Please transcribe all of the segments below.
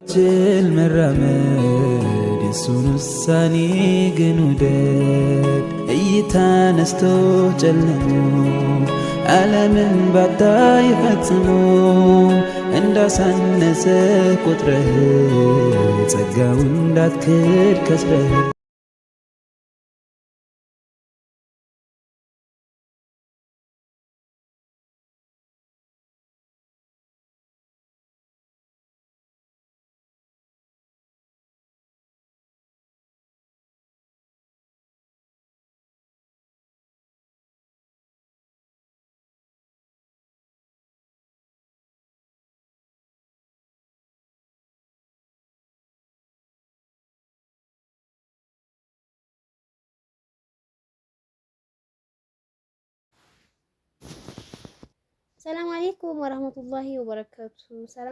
ችል መራመድ የሱን ውሳኔ ግን ውደድ። እይታ ነስቶ ጨልሞ ዓለምን ባታይ ፈጽሞ እንዳሳነሰ ቁጥረህ ጸጋው እንዳትክድ ከስረህ ሰላም አለይኩም ወራህመቱላሂ ወበረካቱ።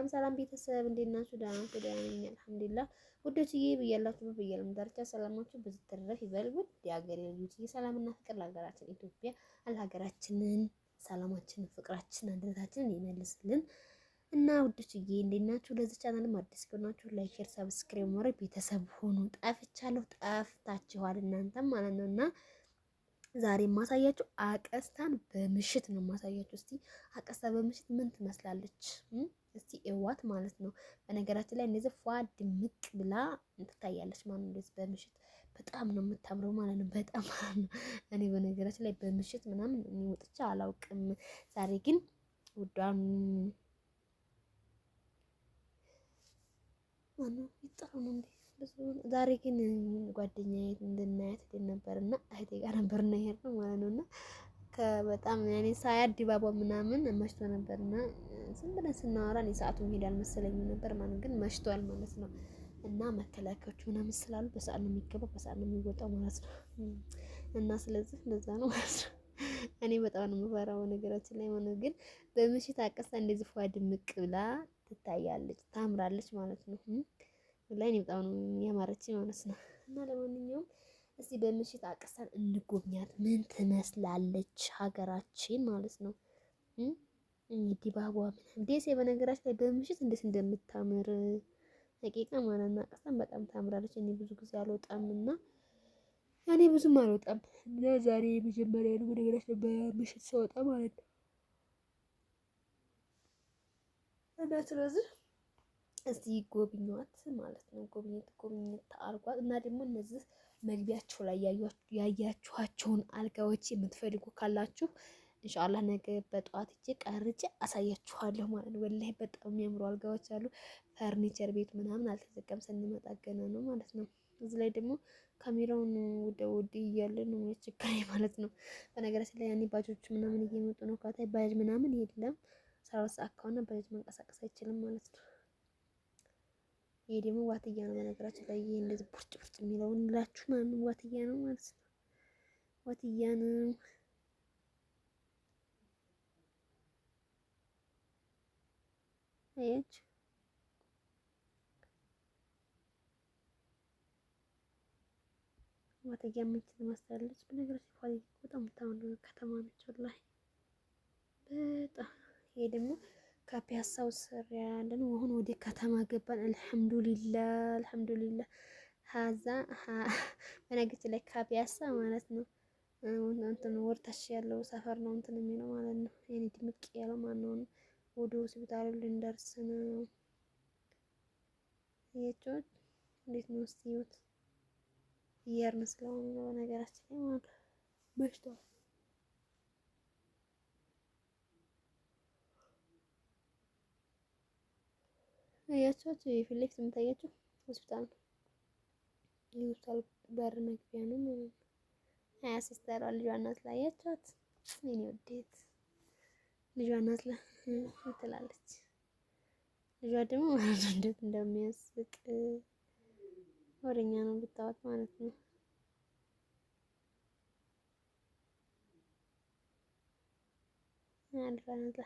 ሰላም ቤተሰብ እንዴት ናችሁ? ደህና ናችሁ? ደህና ነኝ አልሐምዱሊላህ። ውዶችዬ ብያላችሁ በየለም ዳርቻ ሰላማችሁ ብዙ ተረፍ ይበል። ውድ የሀገሬ ልጆችዬ ሰላምና ፍቅር ለሀገራችን ኢትዮጵያ፣ ለሀገራችንን ሰላማችንን፣ ፍቅራችንን፣ አንድነታችንን ይመልስልን እና ውዶችዬ እንዴት ናችሁ? ለዚህ ቻናልም አዲስ ከሆናችሁ ላይክ፣ ሼር፣ ሰብስክራይብ ማድረግ ቤተሰብ ሆኑ። ጠፍታችኋል እናንተም ማለት ነውና ዛሬ ማሳያችሁ አቀስታን በምሽት ነው ማሳያችሁ። እስቲ አቀስታ በምሽት ምን ትመስላለች? እስቲ እዋት ማለት ነው። በነገራችን ላይ እንደዚህ ፏ ድምቅ ብላ ትታያለች ማለት ነው። በምሽት በጣም ነው የምታምረው ማለት ነው። በጣም እኔ በነገራችን ላይ በምሽት ምናምን እኔ ወጥቼ አላውቅም። ዛሬ ግን ውዷን ማነው ይጠራው ነው እንዴ? ዛሬ ግን ጓደኛዬ እንድናያት ነበርና እህቴ ጋር ነበር እና የሄድነው ማለት ነውና ከበጣም ያኔ ሳያት ድባቧ ምናምን መሽቶ ነበርና ዝም ብለን ስናወራ እኔ ሰዓቱ መሄድ አልመሰለኝም ነበር ማለት ግን መሽቷል ማለት ነው። እና መከላከያዎቹ ምናምን ስላሉ በሰዓት ነው የሚገባው በሰዓት ነው የሚወጣው ማለት ነው። እና ስለዚህ እንደዛ ነው ማለት ነው። እኔ በጣም ነው የምፈራው ነገራችን ላይ ማለት ግን በምሽት አቀሳ እንደዚህ ፏ ድምቅ ብላ ትታያለች፣ ታምራለች ማለት ነው። ላይ ነው በጣም ነው ያማረች ማለት ነው። እና ለማንኛውም እስቲ በምሽት አቀሳን እንጎብኛት ምን ትመስላለች ሀገራችን ማለት ነው። ድባቧ ምናምን ደሴ በነገራችን ላይ በምሽት እንዴት እንደምታምር ሀቂቃ ማለት ነው። አቀሳን በጣም ታምራለች። እኔ ብዙ ጊዜ አልወጣም እና እኔ ብዙም አልወጣም እና ዛሬ መጀመሪያ ነው በነገራችን በምሽት ስወጣ ማለት ነው። እና ስለዚህ እስቲ ጎብኟት ማለት ነው። ጎብኝት አርጓት እና ደግሞ እነዚህ መግቢያቸው ላይ ያያችኋቸውን አልጋዎች የምትፈልጉ ካላችሁ ኢንሻአላህ ነገ በጠዋት እጄ ቀርጬ አሳያችኋለሁ ማለት ነው። ወላሂ በጣም የሚያምሩ አልጋዎች አሉ። ፈርኒቸር ቤት ምናምን አልተዘጋም፣ ስንመጣ ገና ነው ማለት ነው። እዚህ ላይ ደግሞ ካሜራውን ወደ እያለ ነው ችግር ማለት ነው። በነገራችን ላይ ያኔ ባጆች ምናምን እየመጡ ነው። ካታይ ባጅ ምናምን የለም። 12 ሰዓት ከሆነ ባጅ መንቀሳቀስ አይችልም ማለት ነው። ይሄ ደግሞ ዋትያ ነው። በነገራችን ላይ ይሄ እንደዚህ ቡርጭ የሚለውን ላችሁ ማንም ዋትያ ነው ማለት ነው። ዋትያ ነው። አያችሁ ዋትያ ምን ትመስላለች? በነገራችን ላይ በጣም ታምር ከተማ ነች ወላሂ በጣም። ይሄ ደግሞ ከፒያሳው ስር ያለ ነው። አሁን ወደ ከተማ ገባን። አልሐምዱሊላህ ሀዛ በነገራችን ላይ ከፒያሳ ማለት ነው እንትን ወርታሽ ያለው ሰፈር ነው እንትን የሚለው ማለት ነው። የኔ ድምቅ ያለው ማነው ወደ ሆስፒታሉ ልንደርስ ነው። የጮት እንዴት ነው እስቲዩት እየሄድን ስለሆነ ነው በነገራችን ላይ ማለት መሽቷል። አያችኋቸው የፊት ለፊት የምታያቸው ሆስፒታል ነው። የሆስፒታል በር መግቢያ ነው ማለት ነው። አያ ሲስተሯ ልጇ እናት ላይ አያችኋት? የኔ ውዴት ልጇ እናት ላይ ትላለች። ልጇ ደግሞ እንዴት እንደሚያስቅ ወሬኛ ነው ብታወቅ ማለት ነው። አልፈናታ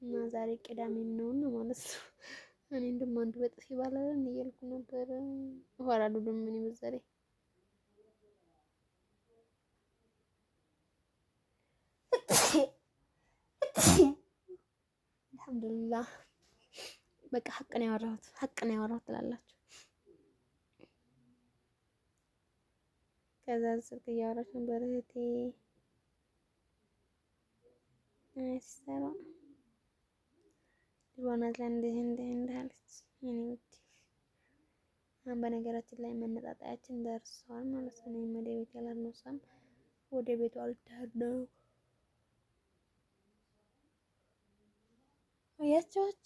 እና ዛሬ ቅዳሜም ነው ማለት ነው። እኔ እንደውም አንዱ በጥፊ ባላለን እያልኩ ነበር። ሆራሉ ደግሞ ምን ይመዘረ አልሐምዱሊላህ በቃ ሀቅ ነው ያወራሁት ትላላችሁ። ከዛ ስልክ እያወራች ነበር እህቴ አይሰራ ልቦናት ላይ እንዲህ አለች። የኔ ውድ አሁን በነገራችን ላይ መነጣጣያችን ደርሰዋል ማለት ነው። እኔም ወደ ቤት ያላልነውሳም ወደ ቤቱ አልተሄድ ነው አያቸዋች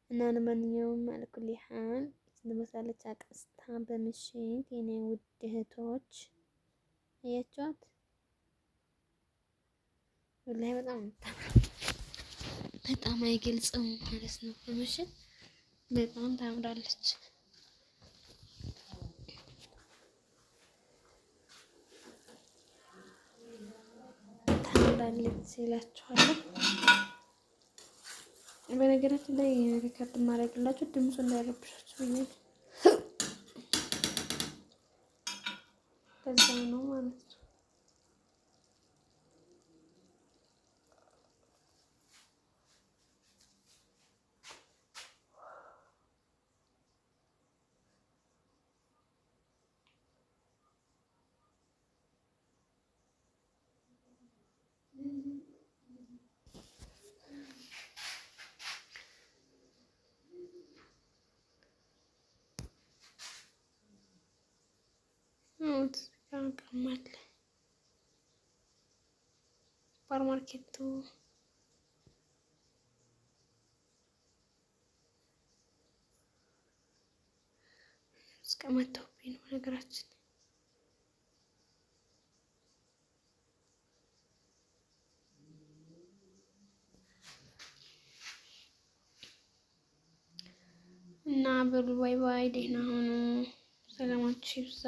እና ለማንኛውም አልኩል ይሐን ትመስላለች አቀስታ በምሽት የኔ ውድ እህቶች አያቸዋት። ወላሂ በጣም አይገልጽም ማለት ነው። በምሽት በጣም ታምራለች። ይላችኋለሁ። በነገራችን ላይ ሪከርድ ማድረግላችሁ ድምፁ እንዳይረብሻችሁ ብዬ ከዛ ነው ማለት ነው። ቀማለ ሱፐርማርኬቱ እስከመተውብኝ ነው ነገራችን። እና በሉ ባይ ባይ፣ ደህና ሁኑ፣ ሰላማችሁ ይብዛ።